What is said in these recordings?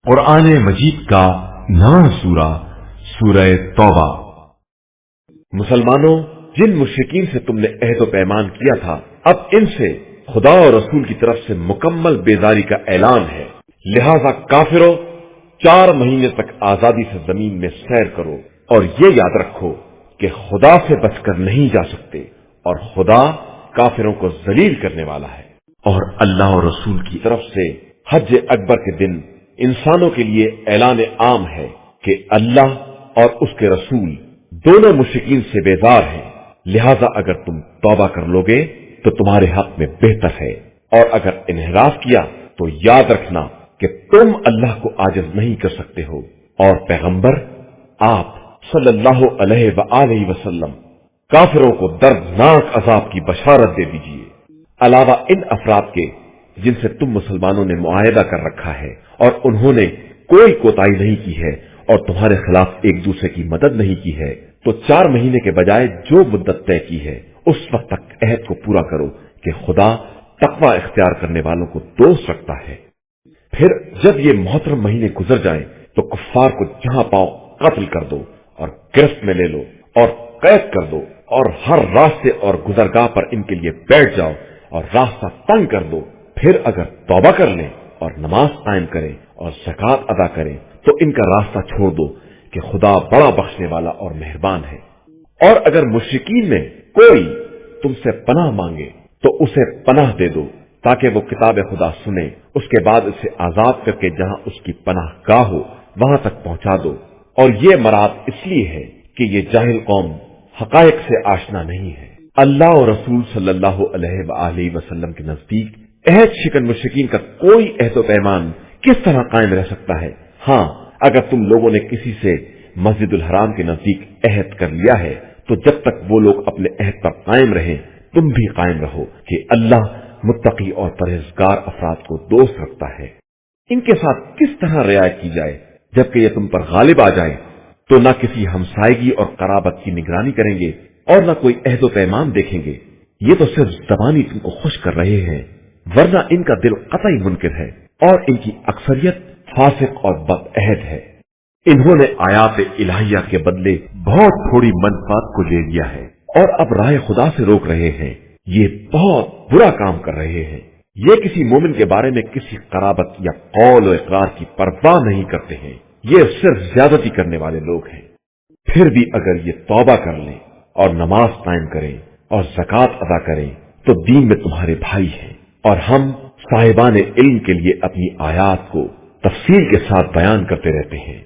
قرآن مجید کا نواں سورہ سورہ توبہ۔ مسلمانوں، جن مشرکین سے تم نے عہد و پیمان کیا تھا، اب ان سے خدا اور رسول کی طرف سے مکمل بیزاری کا اعلان ہے، لہذا کافروں 4 مہینے تک آزادی سے زمین میں سیر کرو، اور یہ یاد رکھو کہ خدا سے بچ کر نہیں جا سکتے، اور خدا کافروں کو ذلیل کرنے والا ہے۔ اور اللہ اور رسول کی طرف سے حج اکبر کے دن انسانوں کے لیے اعلان عام ہے کہ اللہ اور اس کے رسول دونوں مشرکین سے بیزار ہیں، لہذا اگر تم توبہ کر لوگے تو تمہارے حق میں بہتر ہے، اور اگر انحراف کیا تو یاد رکھنا کہ تم اللہ کو عاجز نہیں کر سکتے ہو، اور پیغمبر آپ صلی اللہ علیہ وآلہ وسلم کافروں کو دردناک عذاب کی بشارت دے دیجیے، علاوہ ان افراد کے جن سے تم مسلمانوں نے معاہدہ کر رکھا ہے اور انہوں نے کوئی کوتاہی نہیں کی ہے اور تمہارے خلاف ایک دوسرے کی مدد نہیں کی ہے، تو 4 مہینے کے بجائے جو مدت طے کی ہے اس وقت تک عہد کو پورا کرو کہ خدا تقوی اختیار کرنے والوں کو دوست رکھتا ہے۔ پھر جب یہ محترم مہینے گزر جائیں تو کفار کو جہاں پاؤ قتل کر دو اور گرفت میں لے لو اور قید کر دو، اور ہر راستے اور گزرگاہ پر ان کے لیے بیٹھ جاؤ اور راستہ تنگ کر دو۔ پھر اگر توبہ کر لیں اور نماز قائم کریں اور زکوٰۃ ادا کریں تو ان کا راستہ چھوڑ دو کہ خدا بڑا بخشنے والا اور مہربان ہے۔ اور اگر مشرکین میں کوئی تم سے پناہ مانگے تو اسے پناہ دے دو تاکہ وہ کتاب خدا سنے، اس کے بعد اسے آزاد کر کے جہاں اس کی پناہ گاہ ہو وہاں تک پہنچا دو۔ اور یہ مراد اس لیے ہے کہ یہ جاہل قوم حقائق سے آشنا نہیں ہے۔ اللہ اور رسول صلی اللہ علیہ وآلہ وسلم کے نزدیک عہد شکن مشرکین کا کوئی عہد و پیمان کس طرح قائم رہ سکتا ہے؟ ہاں، اگر تم لوگوں نے کسی سے مسجد الحرام کے نزدیک عہد کر لیا ہے تو جب تک وہ لوگ اپنے عہد پر قائم رہیں تم بھی قائم رہو کہ اللہ متقی اور پرہیزگار افراد کو دوست رکھتا ہے۔ ان کے ساتھ کس طرح رعایت کی جائے جبکہ یہ تم پر غالب آ جائیں؟ تو نہ کسی ہمسائیگی اور قرابت کی نگرانی کریں گے اور نہ کوئی عہد و پیمان دیکھیں گے، یہ تو صرف زبانی تم کو خوش کر رہے ہیں، ورنہ ان کا دل قطعی منکر ہے اور ان کی اکثریت فاسق اور بد عہد ہے۔ انہوں نے آیات الہیہ کے بدلے بہت تھوڑی منفعت کو لے لیا ہے اور اب راہ خدا سے روک رہے ہیں، یہ بہت برا کام کر رہے ہیں۔ یہ کسی مومن کے بارے میں کسی قرابت یا قول و اقرار کی پرواہ نہیں کرتے ہیں، یہ صرف زیادتی کرنے والے لوگ ہیں۔ پھر بھی اگر یہ توبہ کر لیں اور نماز قائم کریں اور زکوٰۃ ادا کریں تو دین میں تمہارے بھائی ہیں، اور ہم صاحبان علم کے لیے اپنی آیات کو تفصیل کے ساتھ بیان کرتے رہتے ہیں۔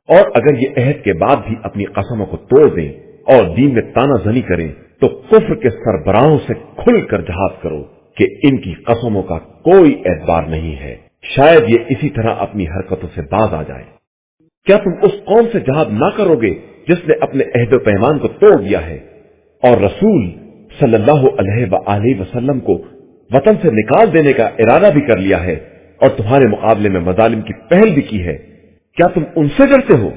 اور اگر یہ عہد کے بعد بھی اپنی قسموں کو توڑ دیں اور دین میں تانا زنی کریں تو کفر کے سربراہوں سے کھل کر جہاد کرو کہ ان کی قسموں کا کوئی اعتبار نہیں ہے، شاید یہ اسی طرح اپنی حرکتوں سے باز آ جائے۔ کیا تم اس قوم سے جہاد نہ کرو گے جس نے اپنے عہد و پیمان کو توڑ دیا ہے اور رسول صلی اللہ علیہ وآلہ وسلم کو وطن سے نکال دینے کا ارادہ بھی کر لیا ہے اور تمہارے مقابلے میں مظالم کی پہل بھی کی ہے؟ کیا تم ان سے ڈرتے ہو؟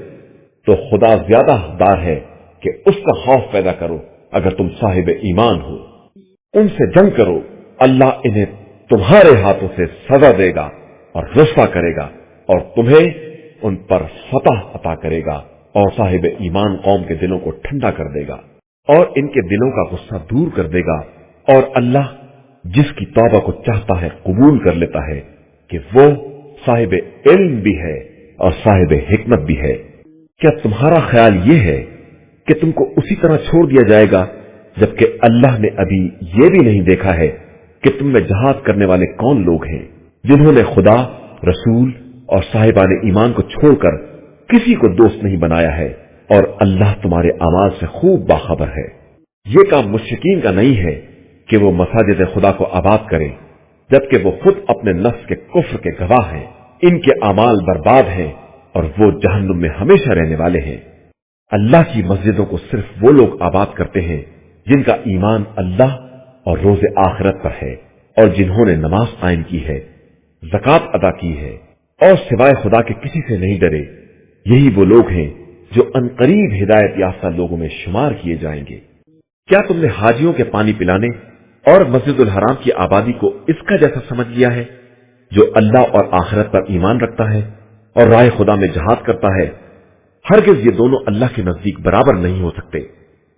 تو خدا زیادہ حقدار ہے کہ اس کا خوف پیدا کرو اگر تم صاحب ایمان ہو۔ ان سے جنگ کرو، اللہ انہیں تمہارے ہاتھوں سے سزا دے گا اور رسوا کرے گا اور تمہیں ان پر فتح عطا کرے گا، اور صاحب ایمان قوم کے دلوں کو ٹھنڈا کر دے گا اور ان کے دلوں کا غصہ دور کر دے گا، اور اللہ جس کی توبہ کو چاہتا ہے قبول کر لیتا ہے کہ وہ صاحب علم بھی ہے اور صاحب حکمت بھی ہے۔ کیا تمہارا خیال یہ ہے کہ تم کو اسی طرح چھوڑ دیا جائے گا جبکہ اللہ نے ابھی یہ بھی نہیں دیکھا ہے کہ تم میں جہاد کرنے والے کون لوگ ہیں جنہوں نے خدا، رسول اور صاحبان ایمان کو چھوڑ کر کسی کو دوست نہیں بنایا ہے، اور اللہ تمہارے اعمال سے خوب باخبر ہے۔ یہ کام مشرکین کا نہیں ہے کہ وہ مساجد خدا کو آباد کریں جبکہ وہ خود اپنے نفس کے کفر کے گواہ ہیں، ان کے اعمال برباد ہیں اور وہ جہنم میں ہمیشہ رہنے والے ہیں۔ اللہ کی مسجدوں کو صرف وہ لوگ آباد کرتے ہیں جن کا ایمان اللہ اور روز آخرت پر ہے اور جنہوں نے نماز قائم کی ہے، زکوٰۃ ادا کی ہے اور سوائے خدا کے کسی سے نہیں ڈرے۔ یہی وہ لوگ ہیں جو عنقریب ہدایت یافتہ لوگوں میں شمار کیے جائیں گے۔ کیا تم نے حاجیوں کے پانی پلانے اور مسجد الحرام کی آبادی کو اس کا جیسا سمجھ لیا ہے جو اللہ اور آخرت پر ایمان رکھتا ہے और राह खुदा में जहाद करता है, हरगिज ये दोनों अल्लाह के नजदीक बराबर नहीं हो सकते,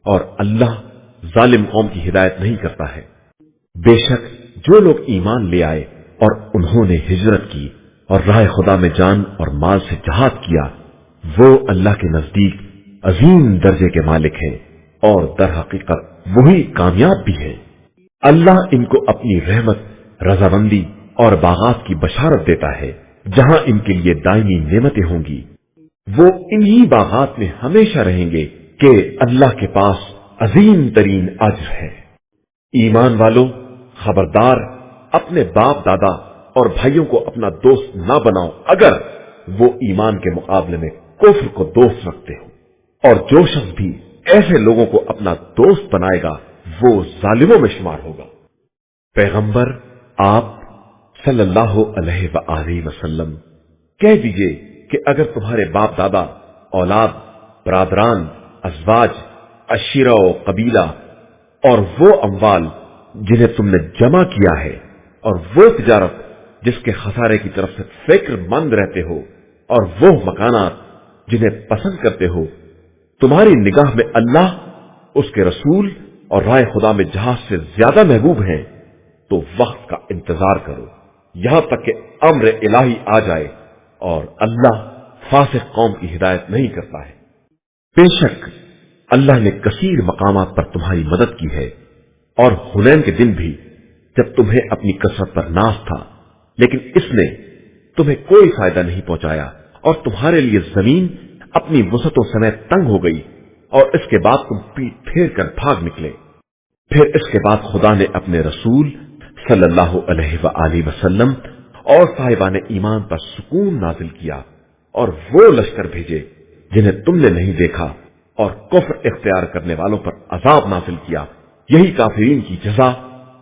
और अल्लाह जालिम कौम की हिदायत नहीं करता है। बेशक जो लोग ईमान ले आए और उन्होंने हिजरत की और राह खुदा में जान और माल से जहाद किया, वो अल्लाह के नजदीक अजीम दर्जे के मालिक हैं और दर हकीकत वही कामयाब भी है। अल्लाह इनको अपनी रहमत, रजामंदी और बागात की बशारत देता है, जहां इनके लिए दायमी नेमतें होंगी। वो इन्हीं बागात में हमेशा रहेंगे कि अल्लाह के पास अजीम तरीन अज्र है। ईमान वालों, खबरदार, अपने बाप दादा और भाइयों को अपना दोस्त ना बनाओ अगर वो ईमान के मुकाबले में कुफ्र को दोस्त रखते हो, और जो शख्स भी ऐसे लोगों को अपना दोस्त बनाएगा वो जालिमों में शुमार होगा। पैगंबर आप सल्लल्लाहु अलैहि वसल्लम कह दीजिए कि अगर तुम्हारे बाप दादा, औलाद, बरादरान, अज़वाज, अशीरा व कबीला और वो अम्वाल जिन्हें तुमने जमा किया है और वो तिजारत जिसके खसारे की तरफ से फिक्रमंद रहते हो और वो मकानात जिन्हें पसंद करते हो, तुम्हारी निगाह में अल्लाह, उसके रसूल और राह खुदा में जहाज से ज्यादा महबूब हैं, तो वक्त का इंतजार करो यहां तक कि अम्र इलाही आ जाए, और अल्लाह फासिक कौम की हिदायत नहीं करता है। बेशक अल्लाह ने कसीर मकामात पर तुम्हारी मदद की है, और हुनैन के दिन भी जब तुम्हें अपनी कसरत पर नाज था, लेकिन इसने तुम्हें कोई फायदा नहीं पहुंचाया और तुम्हारे लिए जमीन अपनी वसतों समेत तंग हो गई, और इसके बाद तुम पीठ फेर कर भाग निकले। फिर इसके बाद खुदा ने अपने रसूल सल्लल्लाहु अलैहि वसल्लम और साहिबान ईमान पर सुकून नाजिल किया, और वो लश्कर भेजे जिन्हें तुमने नहीं देखा, और कुफ्र इख्तियार करने वालों पर अजाब नाजिल किया। यही काफिरीन की जज़ा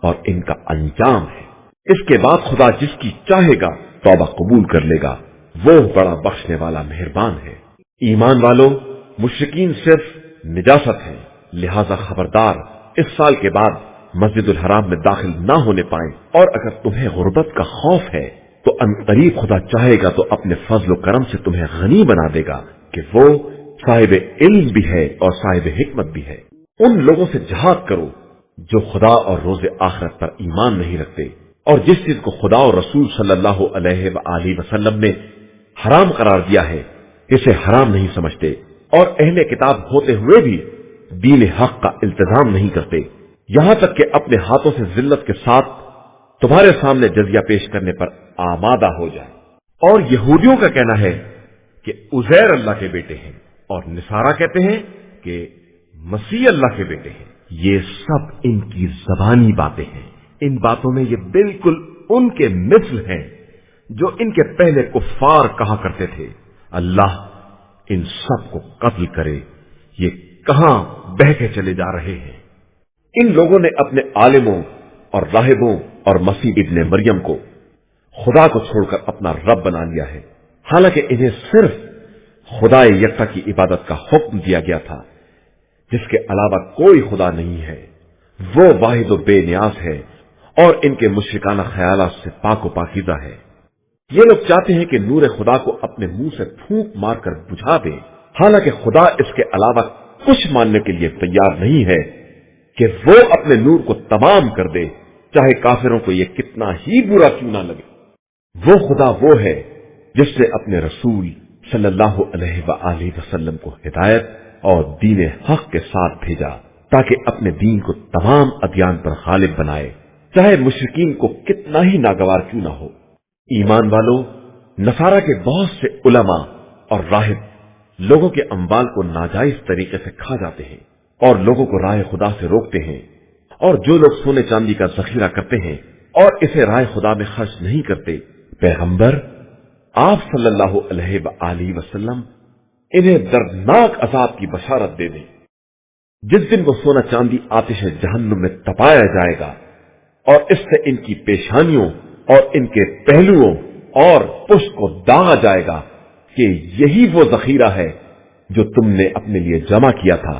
और इनका अंजाम है। इसके बाद खुदा जिसकी चाहेगा तौबा कबूल कर लेगा, वो बड़ा बख्शने वाला मेहरबान है। ईमान वालों, मुश्रिकीन सिर्फ निजासत है, लिहाजा खबरदार, इस साल के बाद मस्जिदुल हराम में दाखिल ना होने पाए, और अगर तुम्हें गुर्बत का खौफ है तो अनकरीब खुदा चाहेगा तो अपने फजल करम से तुम्हें गनी बना देगा कि वो साहिब इल्म भी है और साहिब हिकमत भी है। उन लोगों से जहाद करो जो खुदा और रोज़े आखिरत पर ईमान नहीं रखते, और जिस चीज को खुदा और रसूल सल्लल्लाहु अलैहि वसल्लम ने हराम करार दिया है इसे हराम नहीं समझते, और अहले किताब होते हुए भी दीन हक का इल्तिजाम नहीं करते, यहां तक कि अपने हाथों से जिल्लत के साथ तुम्हारे सामने जजिया पेश करने पर आमादा हो जाए। और यहूदियों का कहना है कि उज़ैर अल्लाह के बेटे हैं, और निसारा कहते हैं कि मसीह अल्लाह के बेटे हैं। ये सब इनकी ज़बानी बातें हैं। इन बातों में ये बिल्कुल उनके मिस्ल हैं जो इनके पहले कुफ्फार कहा करते थे। अल्लाह इन सब को कत्ल करे, ये कहां बह के चले जा रहे हैं। इन लोगों ने अपने आलिमों और राहिबों और मसीह इब्ने मरियम को खुदा को छोड़कर अपना रब बना लिया है, हालांकि इन्हें सिर्फ खुदा यक्ता की इबादत का हुक्म दिया गया था, जिसके अलावा कोई खुदा नहीं है। वो वाहिद व बेनियाज है और इनके मुशरिकाना ख्यालात से पाको पाकीज़ा है। ये लोग चाहते हैं कि नूर खुदा को अपने मुंह से फूंक मारकर बुझा दे, हालांकि खुदा इसके अलावा कुछ मानने के लिए तैयार नहीं है कि वो अपने नूर को तमाम कर दे, चाहे काफिरों को यह कितना ही बुरा क्यों ना लगे। वो खुदा वो है जिसने अपने रसूल सल्लल्लाहु अलैहि वसल्लम को हिदायत और दीन हक के साथ भेजा, ताकि अपने दीन को तमाम अदियान पर गालिब बनाए, चाहे मुशरिकीन को कितना ही नागवार क्यों ना हो। ईमान वालों, नसारा के बहुत से उलमा और राहिब लोगों के अम्वाल को नाजायज तरीके से खा जाते हैं और लोगों को राह खुदा से रोकते हैं, और जो लोग सोने चांदी का जखीरा करते हैं और इसे राह खुदा में खर्च नहीं करते, पैगंबर आप सल्लल्लाहु अलैहि वसल्लम इन्हें दर्दनाक अजाब की बशारत दे दें। जिस दिन वो सोना चांदी आतिश जहन्नुम में तपाया जाएगा और इससे इनकी पेशानियों और इनके पहलुओं और पुष्ट को दागा जाएगा कि यही वो जखीरा है जो तुमने अपने लिए जमा किया था,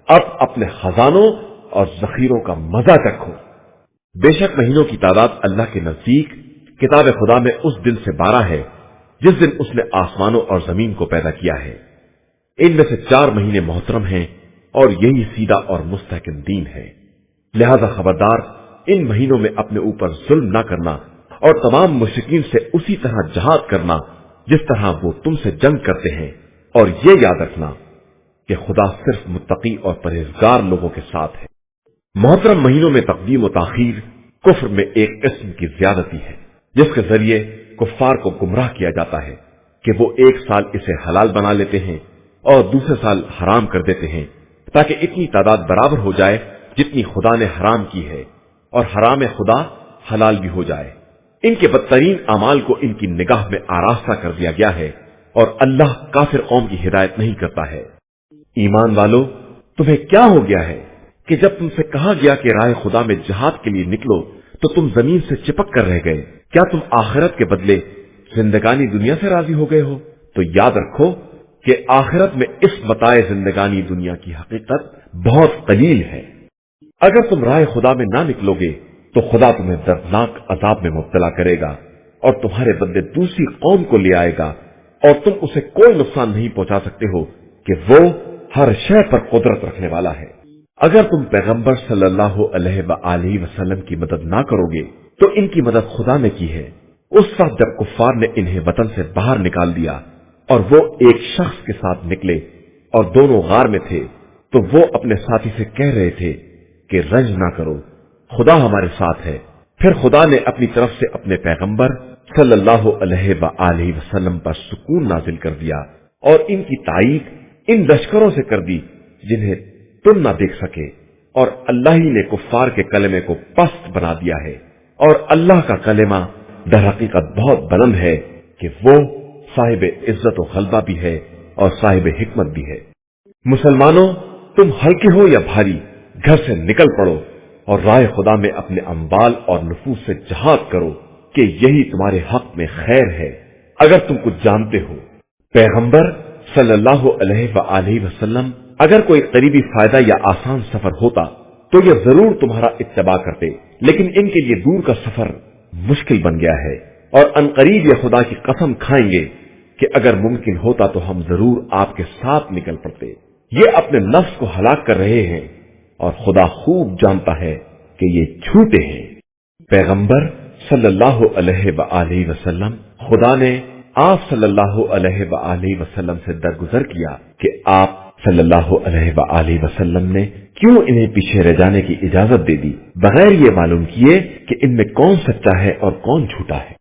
अब अपने खजानों और जखीरों का मजा चखो। बेशक महीनों की तादाद अल्लाह के नजदीक किताब खुदा में उस दिन से 12 है जिस दिन उसने आसमानों और जमीन को पैदा किया है। इनमें से 4 महीने मोहतरम हैं और यही सीधा और मुस्तहकम दीन है। लिहाजा खबरदार, इन महीनों में अपने ऊपर जुल्म न करना और तमाम मुश्रिकीन से उसी तरह जहाद करना जिस तरह वो तुमसे जंग करते हैं, और ये याद रखना कि खुदा सिर्फ मुत्तकी और परहेजगार लोगों के साथ है। मोहतरम महीनों में तकदीम और ताखीर कुफ्र में एक किस्म की ज्यादती है, जिसके जरिए कुफ्फार को गुमराह किया जाता है कि वो एक साल इसे हलाल बना लेते हैं और दूसरे साल हराम कर देते हैं, ताकि इतनी तादाद बराबर हो जाए जितनी खुदा ने हराम की है, और हराम खुदा हलाल भी हो जाए। इनके बदतरीन अमाल को इनकी निगाह में आरास्ता कर दिया गया है, और अल्लाह काफिर कौम की हिदायत नहीं करता है। ईमान वालों, तुम्हें क्या हो गया है कि जब तुमसे कहा गया कि राह खुदा में जिहाद के लिए निकलो तो तुम जमीन से चिपक कर रह गए? क्या तुम आखिरत के बदले जिंदगानी दुनिया से राजी हो गए हो? तो याद रखो कि आखिरत में इस बताए जिंदगानी दुनिया की हकीकत बहुत कलील है। अगर तुम राह खुदा में ना निकलोगे तो खुदा तुम्हें दर्दनाक अजाब में मुब्तला करेगा और तुम्हारे बदले दूसरी कौम को ले आएगा, और तुम उसे कोई नुकसान नहीं पहुंचा सकते हो कि वो हर शय पर कुदरत रखने वाला है। अगर तुम पैगंबर सल्लल्लाहु अलैहि वसल्लम की मदद ना करोगे तो इनकी मदद खुदा ने की है। उस वक्त जब कुफ्फार ने इन्हें वतन से बाहर निकाल दिया और वो एक शख्स के साथ निकले और दोनों गार में थे, तो वो अपने साथी से कह रहे थे कि रंज ना करो, खुदा हमारे साथ है। फिर खुदा ने अपनी तरफ से अपने पैगंबर सल्लल्लाहु अलैहि वसल्लम पर सुकून नाजिल कर दिया और इनकी ताईद इन लश्करों से कर दी जिन्हें तुम ना देख सके, और अल्लाह ही ने कुफ्फार के कलमे को पस्त बना दिया है, और अल्लाह का कलेमा दर हकीकत बहुत बुलंद है कि वो साहिब इज्जत व गलबा भी है और साहिब हिकमत भी है। मुसलमानों, तुम हल्के हो या भारी, घर से निकल पड़ो और राह खुदा में अपने अम्बाल और नफूस से जहाद करो कि यही तुम्हारे हक में खैर है, अगर तुम कुछ जानते हो। पैगंबर सल्लल्लाहु अलैहि वसल्लम, अगर कोई करीबी फायदा या आसान सफर होता तो ये जरूर तुम्हारा इत्तबा करते, लेकिन इनके लिए दूर का सफर मुश्किल बन गया है, और अनकरीब ये खुदा की कसम खाएंगे कि अगर मुमकिन होता तो हम जरूर आपके साथ निकल पड़ते। ये अपने नफ्स को हलाक कर रहे हैं और खुदा खूब जानता है कि ये झूठे हैं। पैगंबर सल्लल्लाहु अलैहि वसल्लम, खुदा ने आप सल्लल्लाहु अलैहि वसल्लम से दरगुजर किया कि आप सल्लल्लाहु अलैहि वसल्लम ने क्यों इन्हें पीछे रह जाने की इजाजत दे दी, बगैर ये मालूम किए कि इनमें कौन सच्चा है और कौन झूठा है।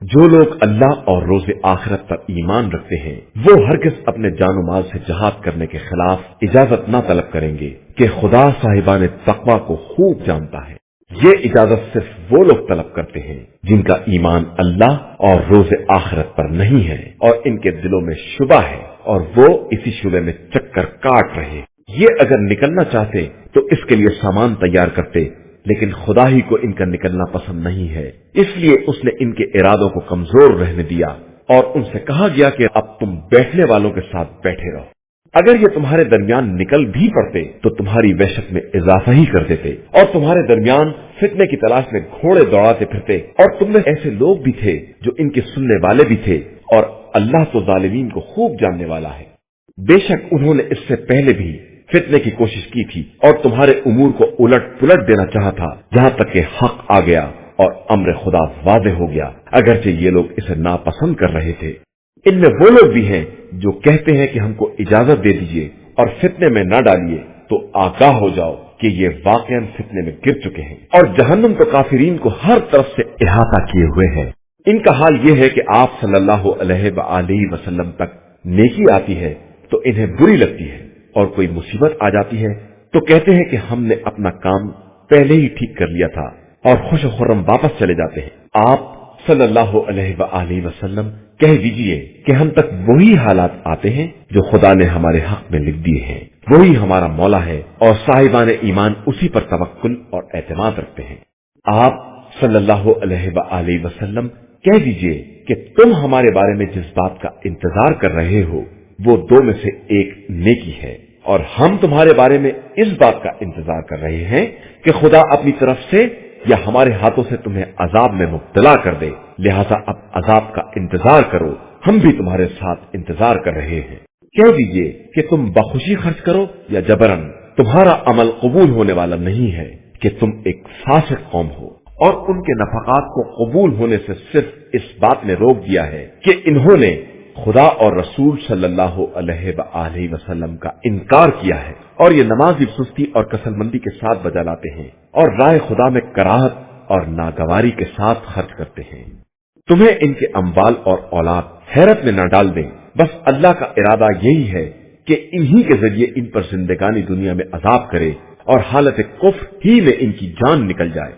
जो लोग अल्लाह और रोज़े आखिरत पर ईमान रखते हैं वो हरगिज अपने जानो माल से जहाद करने के खिलाफ इजाजत न तलब करेंगे कि खुदा साहिबान तक़वा को खूब जानता है। ये इजाजत सिर्फ वो लोग तलब करते हैं जिनका ईमान अल्लाह और रोज़े आखिरत पर नहीं है और इनके दिलों में शुबा है और वो इसी शुबे में चक्कर काट रहे। ये अगर निकलना चाहते तो इसके लिए सामान तैयार करते, लेकिन खुदा ही को इनका निकलना पसंद नहीं है, इसलिए उसने इनके इरादों को कमजोर रहने दिया और उनसे कहा गया कि अब तुम बैठने वालों के साथ बैठे रहो। अगर ये तुम्हारे दरमियान निकल भी पड़ते तो तुम्हारी वहशत में इजाफा ही कर देते और तुम्हारे दरमियान फितने की तलाश में घोड़े दौड़ाते फिरते, और तुम में ऐसे लोग भी थे जो इनके सुनने वाले भी थे, और अल्लाह तो जालिमीन को खूब जानने वाला है। बेशक उन्होंने इससे पहले भी फितने की कोशिश की थी और तुम्हारे उमूर को उलट पुलट देना चाहा था, जहां तक कि हक आ गया और अम्र खुदा वाज़ेह हो गया, अगरचे ये लोग इसे नापसंद कर रहे थे। इनमें वो लोग भी हैं जो कहते हैं कि हमको इजाजत दे दीजिए और फितने में न डालिए, तो आगाह हो जाओ कि ये वाकईन फितने में गिर चुके हैं और जहन्नम तो काफिरीन को हर तरफ से इहाता किए हुए है। इनका हाल ये है कि आप सल्लल्लाहु अलैहि वसल्लम तक नेकी आती है तो इन्हें बुरी लगती है, और कोई मुसीबत आ जाती है तो कहते हैं कि हमने अपना काम पहले ही ठीक कर लिया था, और खुश खुर्रम वापस चले जाते हैं। आप सल्लल्लाहु अलैहि वसल्लम कह दीजिए कि हम तक वही हालात आते हैं जो खुदा ने हमारे हक में लिख दिए हैं, वही हमारा मौला है और साहिबान ईमान उसी पर तवक्कुल और एतमाद रखते हैं। आप सल्लल्लाहु अलैहि वसल्लम कह दीजिए कि तुम हमारे बारे में जिस बात का इंतजार कर रहे हो वो दो में से एक नेकी है, और हम तुम्हारे बारे में इस बात का इंतजार कर रहे हैं कि खुदा अपनी तरफ से या हमारे हाथों से तुम्हें अजाब में मुब्तला कर दे। लिहाजा अब अजाब का इंतजार करो हम भी तुम्हारे साथ इंतजार कर रहे हैं। कह दीजिए कि तुम बखुशी खर्च करो या जबरन, तुम्हारा अमल कबूल होने वाला नहीं है कि तुम एक फासिक कौम हो। और उनके नफकात को कबूल होने से सिर्फ इस बात ने रोक दिया है कि इन्होंने खुदा और रसूल सल्लल्लाहु अलैहि वसल्लम का इनकार किया है, और ये नमाज सुस्ती और कसलमंदी के साथ बजा लाते हैं और राह खुदा में कराहत और नागवारी के साथ खर्च करते हैं। तुम्हें इनके अम्बाल और औलाद हैरत में न डाल दें। बस अल्लाह का इरादा यही है कि इन्हीं के जरिए इन पर जिंदगानी दुनिया में अजाब करे और हालत कुफ्र ही में इनकी जान निकल जाए।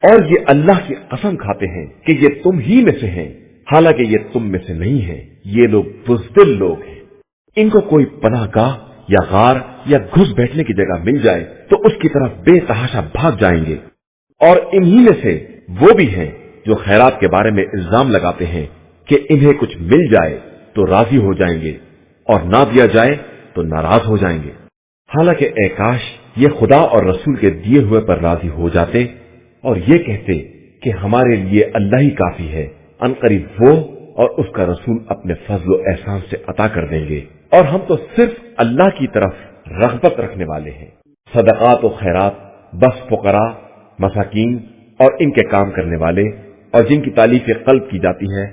और ये अल्लाह की कसम खाते हैं कि ये तुम ही में से हैं, हालांकि ये तुम में से नहीं है। ये लोग बुज़दिल लोग हैं। इनको कोई पनाहगाह या गार या घुस बैठने की जगह मिल जाए तो उसकी तरफ बेतहाशा भाग जाएंगे। और इन्हीं में से वो भी हैं जो खैरात के बारे में इल्जाम लगाते हैं कि इन्हें कुछ मिल जाए तो राजी हो जाएंगे और ना दिया जाए तो नाराज हो जाएंगे। हालांकि ए काश ये खुदा और रसूल के दिए हुए पर राजी हो जाते और ये कहते कि हमारे लिए अल्लाह ही काफी है। अनकरीब वो और उसका रसूल अपने फजल एहसान से अता कर देंगे और हम तो सिर्फ अल्लाह की तरफ रग़बत रखने वाले हैं। सदक़ात और खैरात बस फुकरा, मसाकीन और इनके काम करने वाले और जिनकी तालीफ क़ल्ब की जाती है,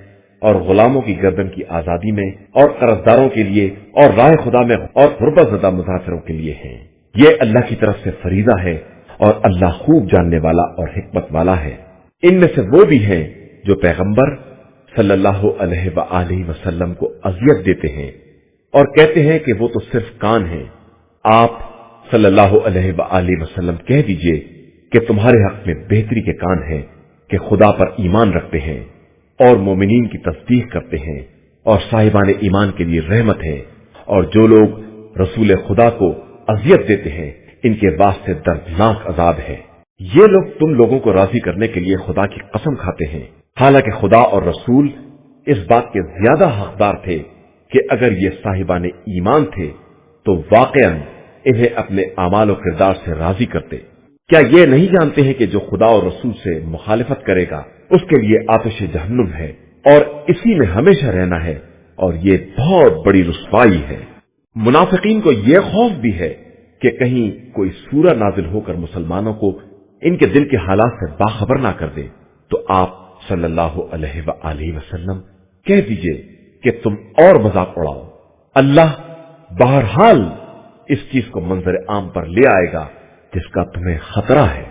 और गुलामों की गर्दन की आजादी में, और कर्जदारों के लिए, और राह खुदा में, और गुर्बतज़दा मुसाफिरों के लिए हैं। ये अल्लाह की तरफ से फरीदा है और अल्लाह खूब जानने वाला और हिकमत वाला है। इनमें से वो भी हैं जो पैगंबर सल्लल्लाहु अलैहि वसल्लम को अजियत देते हैं और कहते हैं कि वो तो सिर्फ कान हैं। आप सल्लल्लाहु अलैहि वसल्लम कह दीजिए कि तुम्हारे हक में बेहतरी के कान हैं कि खुदा पर ईमान रखते हैं और मोमिनीन की तस्दीक करते हैं और साहिबान ईमान के लिए रहमत है, और जो लोग रसूल खुदा को अजियत देते हैं इनके वास्ते दर्दनाक अजाब है। ये लोग तुम लोगों को राजी करने के लिए खुदा की कसम खाते हैं, हालांकि खुदा और रसूल इस बात के ज्यादा हकदार थे कि अगर ये साहिबान ईमान थे तो वाकईन इन्हें अपने आमाल और किरदार से राजी करते। क्या ये नहीं जानते हैं कि जो खुदा और रसूल से मुखालिफत करेगा उसके लिए आतिश जहन्नुम है और इसी में हमेशा रहना है, और ये बहुत बड़ी रुसवाई है। मुनाफिकीन को यह खौफ भी है कि कहीं कोई सूरा नाजिल होकर मुसलमानों को इनके दिल के हालात से बाखबर ना कर दे। तो आप सल्लल्लाहु अलैहि वसल्लम कह दीजिए कि तुम और मजाक उड़ाओ, अल्लाह बहरहाल इस चीज को मंजर आम पर ले आएगा जिसका तुम्हें खतरा है।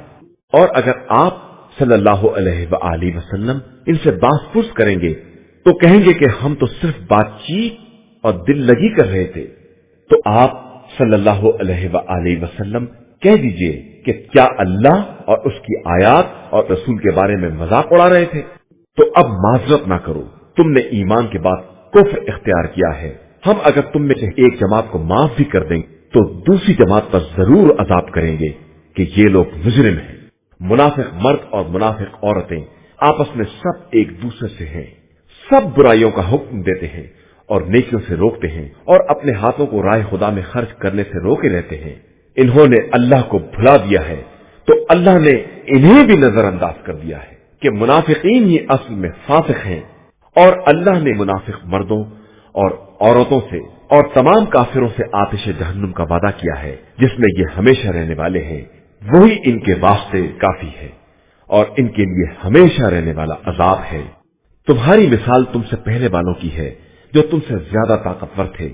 और अगर आप सल्लल्लाहु अलैहि वसल्लम इनसे बात करेंगे तो कहेंगे कि हम तो सिर्फ बातचीत और दिल लगी कर रहे थे। तो आप सल्लल्लाहु अलैहि वसल्लम कह दीजिए कि क्या अल्लाह और उसकी आयात और रसूल के बारे में मजाक उड़ा रहे थे? तो अब माजरत ना करो, तुमने ईमान के बाद कुफ्र इख्तियार किया है। हम अगर तुम में से एक जमात को माफ भी कर दें तो दूसरी जमात पर जरूर अजाब करेंगे कि ये लोग मुजरिम हैं। मुनाफिक मर्द और मुनाफिक औरतें आपस में सब एक दूसरे से हैं, सब बुराइयों का हुक्म देते हैं और नेकियों से रोकते हैं और अपने हाथों को राह खुदा में खर्च करने से रोके रहते हैं। इन्होंने अल्लाह को भुला दिया है तो अल्लाह ने इन्हें भी नजरअंदाज कर दिया है कि मुनाफिकीन ही असल में फासिक हैं। और अल्लाह ने मुनाफिक मर्दों और औरतों से और तमाम काफिरों से आतिश जहन्नुम का वादा किया है जिसमें ये हमेशा रहने वाले हैं। वही इनके वास्ते काफी है और इनके लिए हमेशा रहने वाला अजाब है। तुम्हारी मिसाल तुमसे पहले वालों की है जो तुमसे ज्यादा ताकतवर थे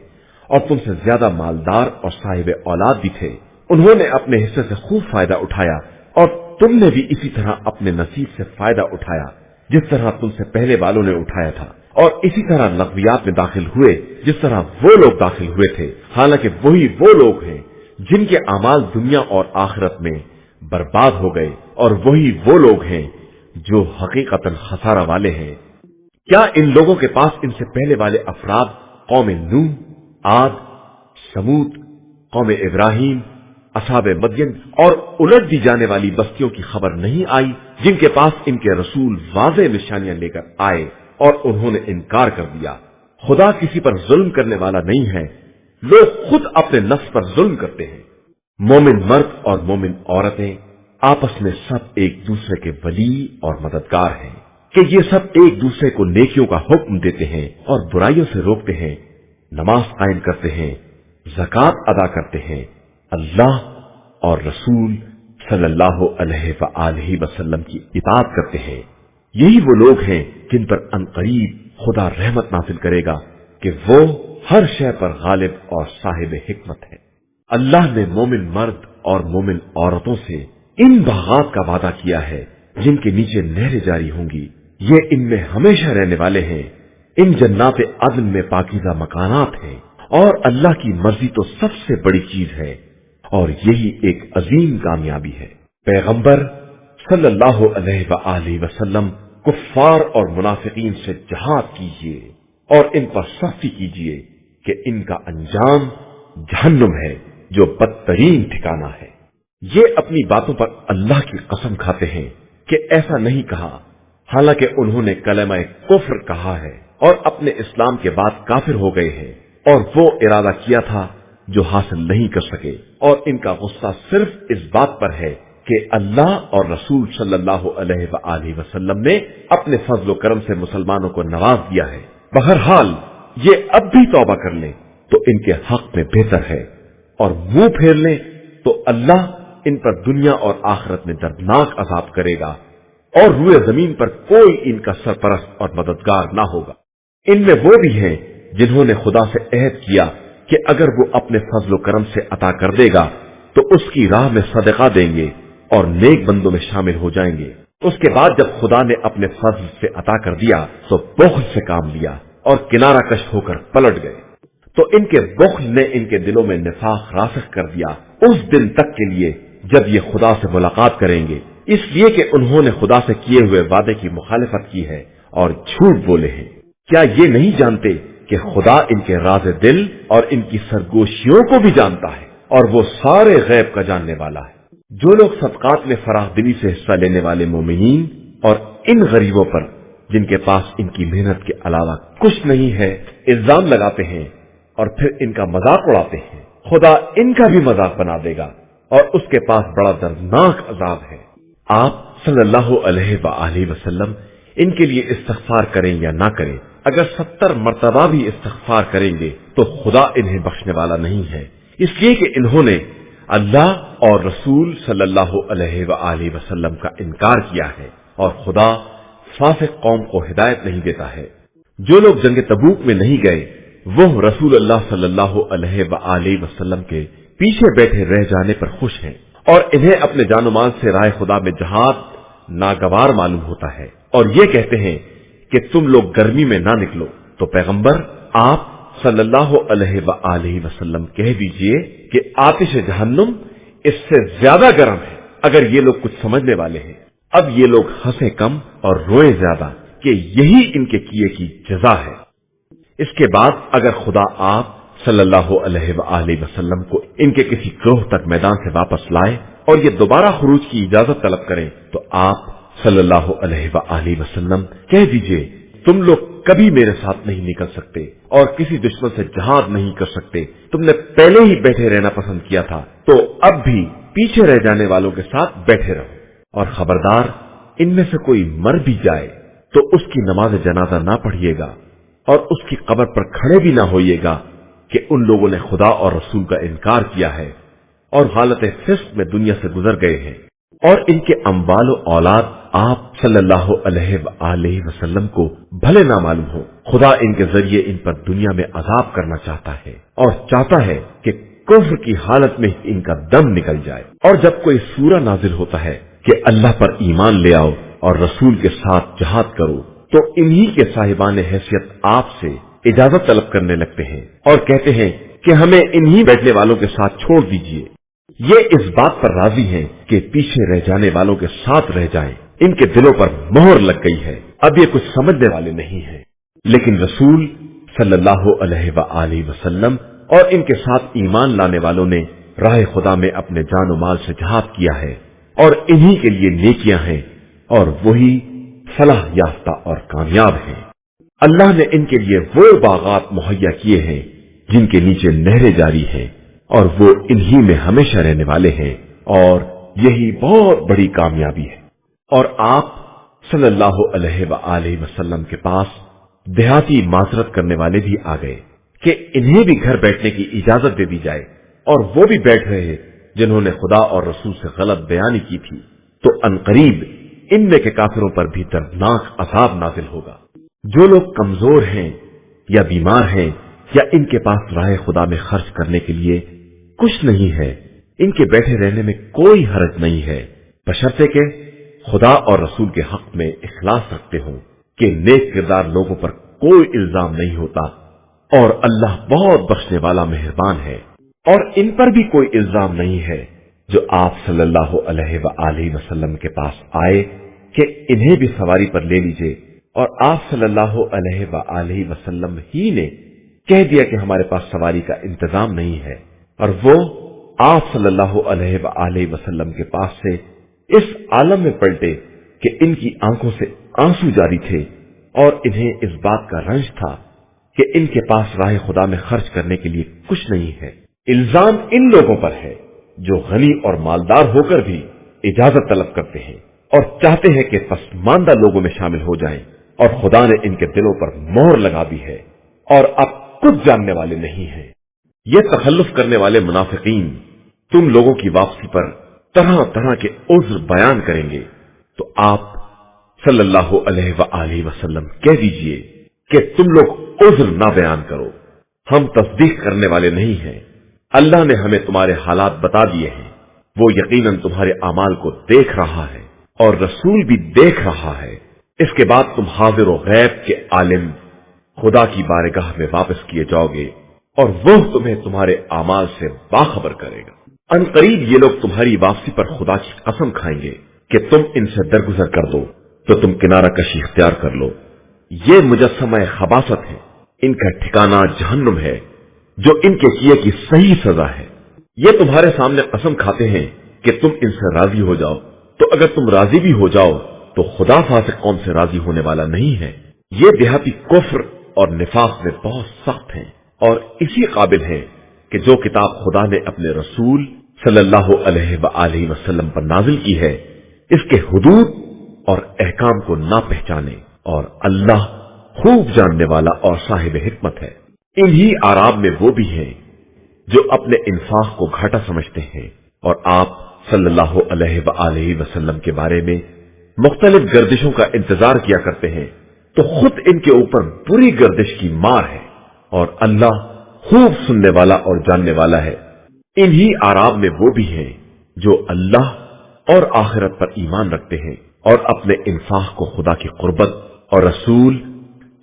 और तुमसे ज्यादा मालदार और साहिब औलाद भी थे। उन्होंने अपने हिस्से से खूब फायदा उठाया और तुमने भी इसी तरह अपने नसीब से फायदा उठाया जिस तरह तुमसे पहले वालों ने उठाया था, और इसी तरह लग़वियात में दाखिल हुए जिस तरह वो लोग दाखिल हुए थे। हालांकि वही वो लोग हैं जिनके अमाल दुनिया और आखिरत में बर्बाद हो गए, और वही वो लोग हैं जो हकीकतन खसारा वाले हैं। क्या इन लोगों के पास इनसे पहले वाले अफराद कौम नूह, आद, समूद, कौम इब्राहिम, असहाब मदयन और उलट दी जाने वाली बस्तियों की खबर नहीं आई जिनके पास इनके रसूल वाज़ेह निशानियां लेकर आए और उन्होंने इनकार कर दिया? खुदा किसी पर जुल्म करने वाला नहीं है, लोग खुद अपने नफ्स पर जुल्म करते हैं। मोमिन मर्द और मोमिन औरतें आपस में सब एक दूसरे के वली और मददगार हैं। कि ये सब एक दूसरे को नेकियों का हुक्म देते हैं और बुराइयों से रोकते हैं, नमाज कायम करते हैं, ज़कात अदा करते हैं, अल्लाह और रसूल सल्लल्लाहु अलैहि वसल्लम की इताअत करते हैं। यही वो लोग हैं जिन पर अनकरीब खुदा रहमत नाज़िल करेगा कि वो हर शय पर गालिब और साहिब हिकमत है। अल्लाह ने मोमिन मर्द और मोमिन औरतों से इन बागात का वादा किया है जिनके नीचे नहरें जारी होंगी, ये इनमें हमेशा रहने वाले हैं। इन जन्नात अदन में पाकीज़ा मकानात हैं और अल्लाह की मर्जी तो सबसे बड़ी चीज है और यही एक अजीम कामयाबी है। पैगंबर सल्लल्लाहु अलैहि वसल्लम कुफ्फार और मुनाफिकीन से जहाद कीजिए और इन पर सख्ती कीजिए कि इनका अंजाम जहन्नुम है जो बदतरीन ठिकाना है। ये अपनी बातों पर अल्लाह की कसम खाते हैं कि ऐसा नहीं कहा, हालांकि उन्होंने कलमा कुफ्र कहा है और अपने इस्लाम के बाद काफिर हो गए हैं और वो इरादा किया था जो हासिल नहीं कर सके। और इनका गुस्सा सिर्फ इस बात पर है कि अल्लाह और रसूल सल्लल्लाहु अलैहि वसल्लम ने अपने फजल करम से मुसलमानों को नवाज दिया है। बहरहाल ये अब भी तौबा कर लें तो इनके हक में बेहतर है और मुंह फेर लें तो अल्लाह इन पर दुनिया और आखिरत में दर्दनाक अजाब करेगा और रूए जमीन पर कोई इनका सरपरस्त और मददगार ना होगा। इनमें वो भी हैं जिन्होंने खुदा से अहद किया कि अगर वो अपने फजल करम से अता कर देगा तो उसकी राह में सदका देंगे और नेक बंदों में शामिल हो जाएंगे। उसके बाद जब खुदा ने अपने फजल से अता कर दिया तो बुख्ल से काम लिया और किनारा कश होकर पलट गए, तो इनके बुख्ल ने इनके दिलों में निफाक रासिख कर दिया उस दिन तक के लिए जब ये खुदा से मुलाकात करेंगे, इसलिए कि उन्होंने खुदा से किए हुए वादे की मुखालिफत की है और झूठ बोले हैं। क्या ये नहीं जानते कि खुदा इनके राज दिल और इनकी सरगोशियों को भी जानता है और वो सारे गैब का जानने वाला है। जो लोग सदकात में फराखदिली से हिस्सा लेने वाले मोमिनीन और इन गरीबों पर जिनके पास इनकी मेहनत के अलावा कुछ नहीं है इल्जाम लगाते हैं और फिर इनका मजाक उड़ाते हैं, खुदा इनका भी मजाक बना देगा और उसके पास बड़ा दर्दनाक अजाब है। आप सल्लल्लाहु अलैहि वसल्लम इनके लिए इस्तिग़फ़ार करें या ना करें, अगर 70 मर्तबा भी इस्तिग़फ़ार करेंगे तो खुदा इन्हें बख्शने वाला नहीं है, इसलिए कि इन्होंने अल्लाह और रसूल सल्लल्लाहु अलैहि वसल्लम का इनकार किया है और खुदा फासिक कौम को हिदायत नहीं देता है। जो लोग जंग तबूक में नहीं गए वो रसूल अल्लाह सल्लल्लाहु अलैहि वसल्लम के पीछे बैठे रह जाने पर खुश हैं और इन्हें अपने जानो माल से राह खुदा में जहाद नागवार मालूम होता है और ये कहते हैं कि तुम लोग गर्मी में ना निकलो। तो पैगंबर आप सल्लल्लाहु अलैहि वसल्लम कह दीजिए कि आतिश जहन्नुम इससे ज्यादा गर्म है, अगर ये लोग कुछ समझने वाले हैं। अब ये लोग हंसे कम और रोए ज्यादा कि यही इनके किए की जजा है। इसके बाद अगर खुदा आप सल्लल्लाहु अलैहि वसल्लम को इनके किसी ग्रोह तक मैदान से वापस लाए और ये दोबारा खुरूज की इजाजत तलब करें तो आप सल्लल्लाहु अलैहि वसल्लम कह दीजिए तुम लोग कभी मेरे साथ नहीं निकल सकते और किसी दुश्मन से जहाद नहीं कर सकते। तुमने पहले ही बैठे रहना पसंद किया था, तो अब भी पीछे रह जाने वालों के साथ बैठे रहो। और खबरदार, इनमें से कोई मर भी जाए तो उसकी नमाज जनाजा ना पढ़िएगा और उसकी कब्र पर खड़े भी ना होइएगा कि उन लोगों ने खुदा और रसूल का इनकार किया है और हालत फिस्क में दुनिया से गुजर गए हैं और इनके अम्वाल और औलाद आप सल्लल्लाहु अलैहि वसल्लम को भले ना मालूम हो। खुदा इनके जरिए इन पर दुनिया में अजाब करना चाहता है और चाहता है कि कुफ्र की हालत में इनका दम निकल जाए। और जब कोई सूरा नाजिल होता है कि अल्लाह पर ईमान ले आओ और रसूल के साथ जहाद करो, तो इन्हीं के साहिबान हैसियत आपसे इजाजत तलब करने लगते हैं और कहते हैं कि हमें इन्हीं बैठने वालों के साथ छोड़ दीजिए। ये इस बात पर राजी हैं कि पीछे रह जाने वालों के साथ रह जाएं। इनके दिलों पर मोहर लग गई है, अब ये कुछ समझने वाले नहीं हैं। लेकिन रसूल सल्लल्लाहु अलैहि वसल्लम और इनके साथ ईमान लाने वालों ने राह खुदा में अपने जान माल से जहाद किया है और इन्हीं के लिए नेकियां हैं और वही फलाह याफ्ता और कामयाब हैं। अल्लाह ने इनके लिए वो बागात मुहैया किए हैं जिनके नीचे नहरें जारी हैं और वो इन्हीं में हमेशा रहने वाले हैं और यही बहुत बड़ी कामयाबी है। और आप सल्लल्लाहु अलैहि वआलिहि वसल्लम के पास देहाती माजरत करने वाले भी आ गए कि इन्हें भी घर बैठने की इजाजत दे दी जाए, और वो भी बैठ रहे जिन्होंने खुदा और रसूल से गलत बयानी की थी। तो अनकरीब इनमें के काफिरों पर भी दर्दनाक अजाब नाजिल होगा। जो लोग कमजोर हैं या बीमार हैं या इनके पास राह खुदा में खर्च करने के लिए कुछ नहीं है, इनके बैठे रहने में कोई हर्ज नहीं है, बशर्ते के खुदा और रसूल के हक में इखलास रखते हों कि नेक किरदार लोगों पर कोई इल्जाम नहीं होता और अल्लाह बहुत बख्शने वाला मेहरबान है। और इन पर भी कोई इल्जाम नहीं है जो आप सल्लल्लाहु अलैहि वसल्लम के पास आए कि इन्हें भी सवारी पर ले लीजिए, और आप सल्लल्लाहु अलैहि वसल्लम ही ने कह दिया कि हमारे पास सवारी का इंतजाम नहीं है, और वो आप सल्लल्लाहु अलैहि वसल्लम के पास से इस आलम में पलटे कि इनकी आंखों से आंसू जारी थे और इन्हें इस बात का रंज था कि इनके पास राह खुदा में खर्च करने के लिए कुछ नहीं है। इल्जाम इन लोगों पर है जो गनी और मालदार होकर भी इजाजत तलब करते हैं और चाहते हैं कि पसमानदा लोगों में शामिल हो जाएं, और खुदा ने इनके दिलों पर मोहर लगा दी है और अब कुछ जानने वाले नहीं हैं। ये तखल्लुफ करने वाले मुनाफिकीन तुम लोगों की वापसी पर तरह तरह के उज्र बयान करेंगे, तो आप सल्लल्लाहु अलैहि वसल्लम कह दीजिए कि तुम लोग उज्र ना बयान करो, हम तस्दीक करने वाले नहीं हैं। अल्लाह ने हमें तुम्हारे हालात बता दिए हैं, वो यकीनन तुम्हारे अमाल को देख रहा है और रसूल भी देख रहा है। इसके बाद तुम हाजिर व गैब के आलिम खुदा की बारगाह में वापस किए जाओगे और वो तुम्हें तुम्हारे अमाल से बाखबर करेगा। अनकरीब ये लोग तुम्हारी वापसी पर खुदा की कसम खाएंगे कि तुम इनसे दरगुजर कर दो तो तुम किनारा कशी इख्तियार कर लो। ये मुजस्समा खबासत है, इनका ठिकाना जहन्नुम है जो इनके किए की सही सजा है। ये तुम्हारे सामने कसम खाते हैं कि तुम इनसे राजी हो जाओ, तो अगर तुम राजी भी हो जाओ तो खुदा फासिक कौम से राजी होने वाला नहीं है। ये देहाती कुफ्र और निफाक में बहुत सख्त हैं और इसी काबिल हैं कि जो किताब खुदा ने अपने रसूल सल्लल्लाहु अलैहि वसल्लम पर नाजिल की है, इसके हुदूद और अहकाम को ना पहचाने, और अल्लाह खूब जानने वाला और साहिब हिकमत है। इन्हीं आराब में वो भी हैं जो अपने इंफाक को घाटा समझते हैं और आप सल्लल्लाहु अलैहि वसल्लम के बारे में मुख्तलिफ गर्दिशों का इंतजार किया करते हैं, तो खुद इनके ऊपर बुरी गर्दिश की मार है और अल्लाह खूब सुनने वाला और जानने वाला है। इन्हीं आराब में वो भी हैं जो अल्लाह और आखिरत पर ईमान रखते हैं और अपने इंफाक को खुदा की कुर्बत और रसूल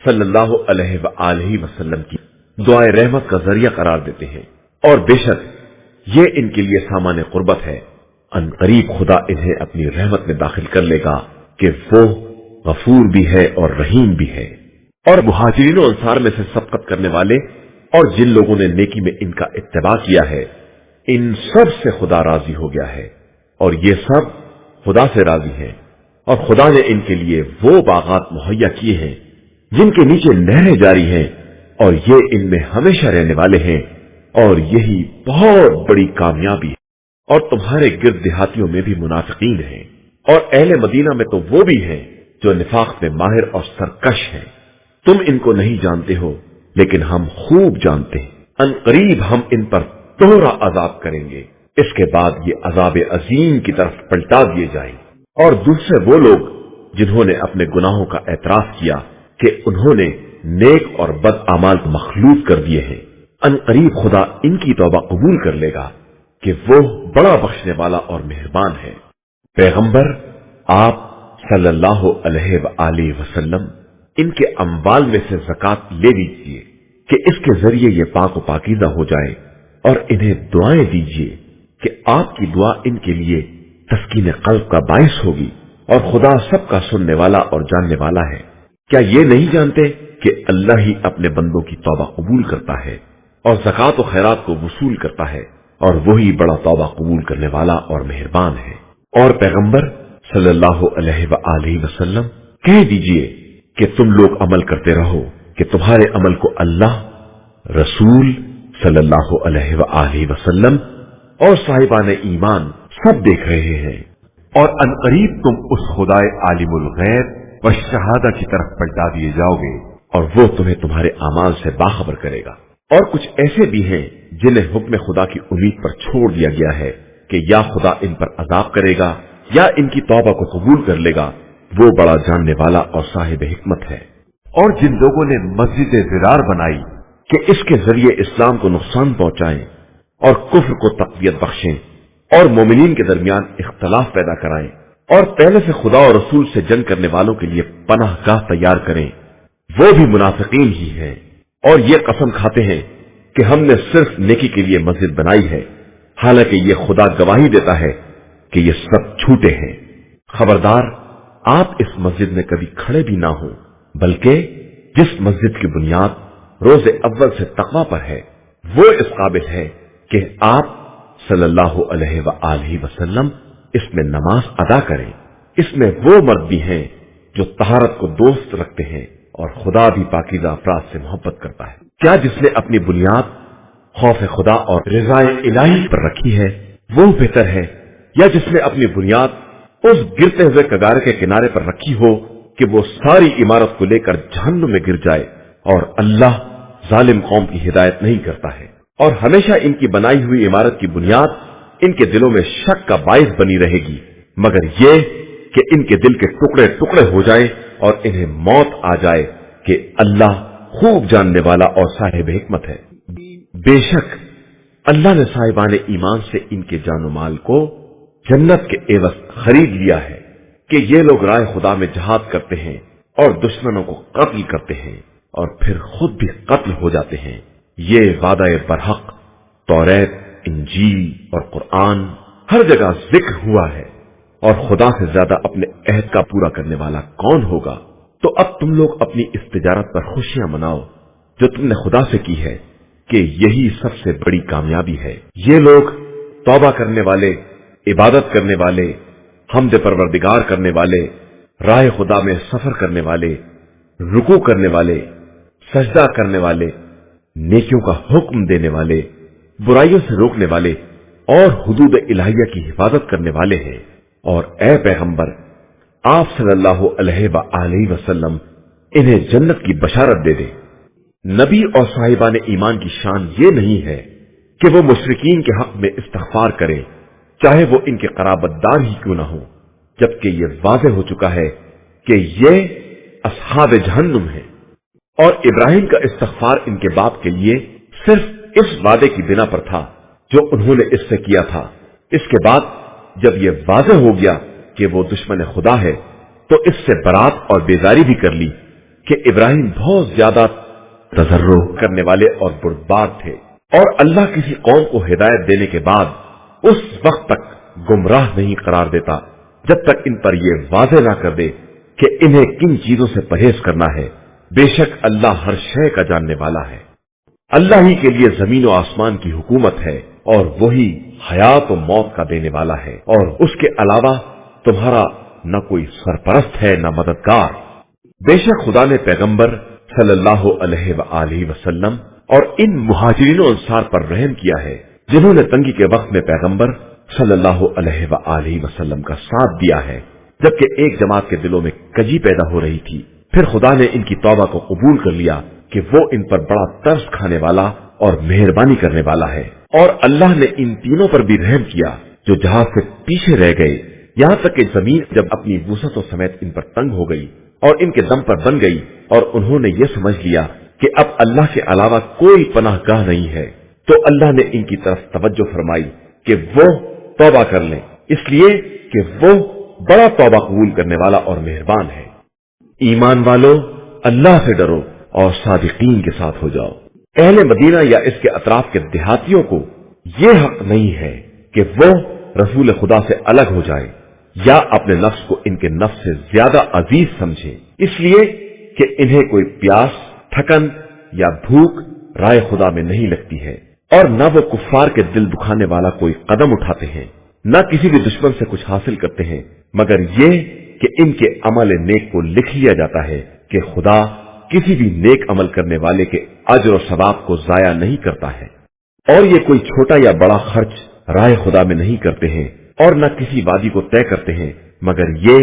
सल्लल्लाहु अलैहि वसल्लम की दुआए रहमत का जरिया करार देते हैं, और बेशक ये इनके लिए सामान्य कुर्बत है। अनकरीब खुदा इन्हें अपनी रहमत में दाखिल कर लेगा कि वो गफूर भी है और रहीम भी है। और मुहाजिरीन और अंसार में से सबकत करने वाले और जिन लोगों ने नेकी में इनका इत्तिबा किया है, इन सब से खुदा राजी हो गया है और ये सब खुदा से राजी हैं, और खुदा ने इनके लिए वो बागात मुहैया किए हैं जिनके नीचे नहरें जारी हैं, और ये इनमें हमेशा रहने वाले हैं, और यही बहुत बड़ी कामयाबी है। और तुम्हारे गिर्द देहातियों में भी मुनाफिकीन हैं, और अहले मदीना में तो वो भी हैं जो निफाक में माहिर और सरकश हैं। तुम इनको नहीं जानते हो, लेकिन हम खूब जानते हैं। अनकरीब हम इन पर दोहरा अजाब करेंगे, इसके बाद ये अजाब अजीम की तरफ पलटा दिए जाएंगे। और दूसरे वो लोग जिन्होंने अपने गुनाहों का एतराफ किया कि उन्होंने नेक और बद अमाल मखलूत कर दिए हैं, अनकरीब खुदा इनकी तौबा कबूल कर लेगा कि वो बड़ा बख्शने वाला और मेहरबान है। पैगंबर आप सल्लल्लाहु अलैहि वसल्लम इनके अम्वाल में से ज़कात ले लीजिए कि इसके जरिए ये पाक व पाकीज़ा हो जाए, और इन्हें दुआएं दीजिए कि आपकी दुआ इनके लिए तस्कीन कल्ब का बायस होगी, और खुदा सबका सुनने वाला और जानने वाला है। क्या ये नहीं जानते कि अल्लाह ही अपने बंदों की तौबा कबूल करता है और ज़कात व खैरात को वसूल करता है, और वही बड़ा तौबा कबूल करने वाला और मेहरबान है। और पैगंबर सल्लल्लाहु अलैहि वसल्लम कह दीजिए कि तुम लोग अमल करते रहो कि तुम्हारे अमल को अल्लाह, रसूल सल्लल्लाहु अलैहि वसल्लम और साहिबान ईमान सब देख रहे हैं। और अनकरीब तुम उस खुदाए आलिमुल गैब व शहादा की तरफ पलटा दिए जाओगे और वो तुम्हें तुम्हारे अमाल से बाखबर करेगा। और कुछ ऐसे भी हैं जिन्हें हुक्म खुदा की उम्मीद पर छोड़ दिया गया है कि या खुदा इन पर अजाब करेगा या इनकी तौबा को कबूल कर लेगा। वो बड़ा जानने वाला और साहिब हिकमत है। और जिन लोगों ने मस्जिद ज़िरार बनाई कि इसके जरिए इस्लाम को नुकसान पहुंचाएं और कुफ्र को तक़वियत बख्शें और मोमिनीन के दरमियान इख्तलाफ पैदा कराएं और पहले से खुदा और रसूल से जंग करने वालों के लिए पनाहगाह तैयार करें, वो भी मुनाफिकीन ही हैं। और ये कसम खाते हैं कि हमने सिर्फ नेकी के लिए मस्जिद बनाई है, हालांकि ये खुदा गवाही देता है कि ये सब झूठे हैं। खबरदार, आप इस मस्जिद में कभी खड़े भी ना हो, बल्कि जिस मस्जिद की बुनियाद रोज अव्वल से तकवा पर है, वो इस काबिल है कि आप सल्लल्लाहु अलैहि वसल्लम इसमें नमाज अदा करें। इसमें वो मर्द भी हैं जो तहारत को दोस्त रखते हैं और खुदा भी पाकीज़ा अफराद से मोहब्बत करता है। क्या जिसने अपनी बुनियाद खौफ खुदा और रिज़ाए इलाही पर रखी है वो बेहतर है, या जिसने अपनी बुनियाद उस गिरते हुए कगार के किनारे पर रखी हो कि वो सारी इमारत को लेकर जहन्नुम में गिर जाए? और अल्लाह जालिम कौम की हिदायत नहीं करता है। और हमेशा इनकी बनाई हुई इमारत की बुनियाद इनके दिलों में शक का बाइस बनी रहेगी, मगर ये कि इनके दिल के टुकड़े टुकड़े हो जाए और इन्हें मौत आ जाए कि अल्लाह खूब जानने वाला और साहिब हिकमत है। बेशक अल्लाह ने साहिबान ईमान से इनके जानो माल को जन्नत के एवज खरीद लिया है कि ये लोग राह खुदा में जहाद करते हैं और दुश्मनों को कत्ल करते हैं और फिर खुद भी कत्ल हो जाते हैं। ये वादा बरहक तौरात, इंजील और कुरान हर जगह जिक्र हुआ है। और खुदा से ज्यादा अपने अहद का पूरा करने वाला कौन होगा? तो अब तुम लोग अपनी इस तिजारत पर खुशियां मनाओ जो तुमने खुदा से की है कि यही सबसे बड़ी कामयाबी है। ये लोग तौबा करने वाले, इबादत करने वाले, हमद परवरदिगार करने वाले, राह खुदा में सफर करने वाले, रुकू करने वाले, सजदा करने वाले, नेकियों का हुक्म देने वाले, बुराइयों से रोकने वाले और हुदूद इलाहिया की हिफाजत करने वाले हैं। और ए पैगंबर, आप सल्लल्लाहु अलैहि वसल्लम इन्हें जन्नत की बशारत दे दे। नबी और साहिबान ईमान की शान ये नहीं है कि वो मुशरिकीन के हक में इस्तिग़फ़ार करें, चाहे वो इनके क़राबतदार ही क्यों ना हो, जबकि ये वाज़ेह हो चुका है कि ये अस्हाब जहन्नुम है। और इब्राहिम का इस्तिग़फ़ार इनके बाप के लिए सिर्फ इस वादे की बिना पर था जो उन्होंने इससे किया था। इसके बाद जब ये वाज़ेह हो गया कि वो दुश्मन खुदा है, तो इससे बरात और बेजारी भी कर ली कि इब्राहिम बहुत ज्यादा तजर्रो करने वाले और बुर्दबार थे। और अल्लाह किसी कौम को हिदायत देने के बाद उस वक्त तक गुमराह नहीं करार देता जब तक इन पर यह वाज़ेह ना कर दे कि इन्हें किन चीजों से परहेज करना है। बेशक अल्लाह हर शय का जानने वाला है। अल्लाह ही के लिए जमीन और आसमान की हुकूमत है और वही हयात और मौत का देने वाला है, और उसके अलावा तुम्हारा न कोई सरपरस्त है न मददगार। बेशक खुदा ने पैगंबर सल्लल्लाहु अलैहि वसल्लम और इन मुहाजिरीन अंसार पर रहम किया है जिन्होंने तंगी के वक्त में पैगंबर सल्लल्लाहु अलैहि वसल्लम का साथ दिया है, जबकि एक जमात के दिलों में कजी पैदा हो रही थी। फिर खुदा ने इनकी तौबा को कबूल कर लिया कि वो इन पर बड़ा तरस खाने वाला और मेहरबानी करने वाला है। और अल्लाह ने इन तीनों पर भी रहम किया जो जहाज से पीछे रह गए, यहां तक कि जमीन जब अपनी वुसअतों समेत इन पर तंग हो गई और इनके दम पर बन गई और उन्होंने ये समझ लिया कि अब अल्लाह के अलावा कोई पनाहगाह नहीं है, तो अल्लाह ने इनकी तरफ तवज्जो फरमाई कि वो तौबा कर लें, इसलिए कि वो बड़ा तौबा कबूल करने वाला और मेहरबान है। ईमान वालों, अल्लाह से डरो और सादिकीन के साथ हो जाओ। अहले मदीना या इसके अतराफ के देहातियों को ये हक नहीं है कि वो रसूल खुदा से अलग हो जाए या अपने नफ्स को इनके नफ्स से ज्यादा अजीज समझे, इसलिए कि इन्हें कोई प्यास, थकन या भूख राय खुदा में नहीं लगती है। और न वो कुफ्फार के दिल दुखाने वाला कोई कदम उठाते हैं, न किसी भी दुश्मन से कुछ हासिल करते हैं, मगर ये कि इनके अमल नेक को लिख लिया जाता है कि खुदा किसी भी नेक अमल करने वाले के अज्र और सवाब को जाया नहीं करता है। और ये कोई छोटा या बड़ा खर्च राह खुदा में नहीं करते हैं, और न किसी वादी को तय करते हैं मगर ये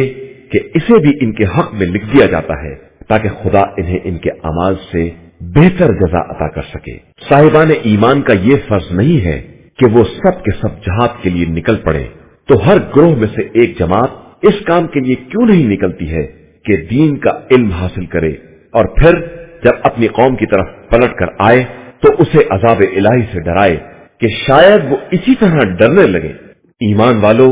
कि इसे भी इनके हक में लिख दिया जाता है ताकि खुदा इन्हें इनके अमाल से बेहतर जजा अता कर सके। साहिबान ईमान का ये फर्ज नहीं है कि वो सब के सब जहाद के लिए निकल पड़े, तो हर ग्रोह में से एक जमात इस काम के लिए क्यों नहीं निकलती है कि दीन का इल्म हासिल करे और फिर जब अपनी कौम की तरफ पलट कर आए तो उसे अजाब इलाही से डराए कि शायद वो इसी तरह डरने लगे। ईमान वालों,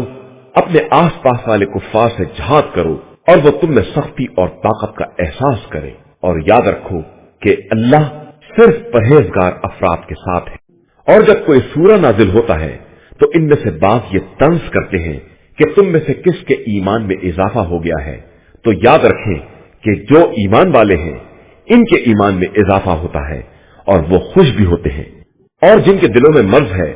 अपने आस पास वाले कुफ्फार से जहाद करो और वो तुम में सख्ती और ताकत का एहसास करे, और याद रखो कि अल्लाह सिर्फ परहेजगार अफराद के साथ है। और जब कोई सूरा नाजिल होता है तो इनमें से बात ये तंज करते हैं कि तुम में से किसके ईमान में इजाफा हो गया है, तो याद रखें कि जो ईमान वाले हैं इनके ईमान में इजाफा होता है और वो खुश भी होते हैं, और जिनके दिलों में मर्ज है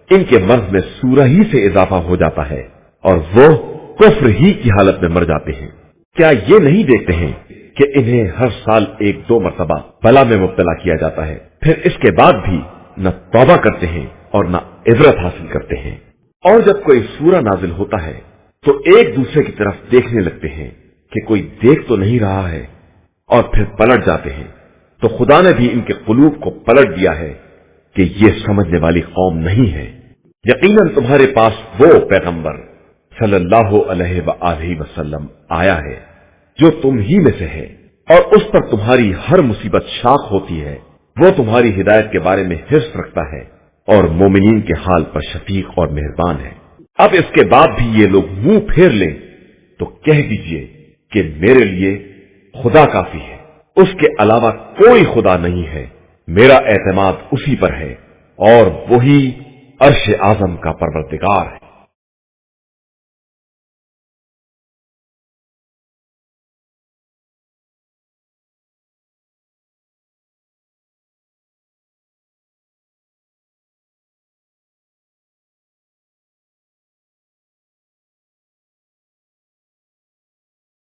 इनके मर्ज में सूरा ही से इजाफा हो जाता है और वो कुफ्र ही की हालत में मर जाते हैं। क्या ये नहीं देखते हैं कि इन्हें हर साल 1-2 मरतबा बला में मुब्तला किया जाता है, फिर इसके बाद भी न तौबा करते हैं और न इबरत हासिल करते हैं। और जब कोई सूरा नाजिल होता है तो एक दूसरे की तरफ देखने लगते हैं कि कोई देख तो नहीं रहा है, और फिर पलट जाते हैं। तो खुदा ने भी इनके कुलूब को पलट दिया है कि ये समझने वाली कौम नहीं है। यकीनन तुम्हारे पास वो पैगंबर सल्लल्लाहु अलैहि वसल्लम आया है जो तुम ही में से है, और उस पर तुम्हारी हर मुसीबत शाख होती है। वो तुम्हारी हिदायत के बारे में हिर्स रखता है और मोमिनीन के हाल पर शफीक और मेहरबान है। अब इसके बाद भी ये लोग मुंह फेर लें तो कह दीजिए कि मेरे लिए खुदा काफी है, उसके अलावा कोई खुदा नहीं है। मेरा एतमाद उसी पर है और वही अर्श आजम का परवरदिगार है।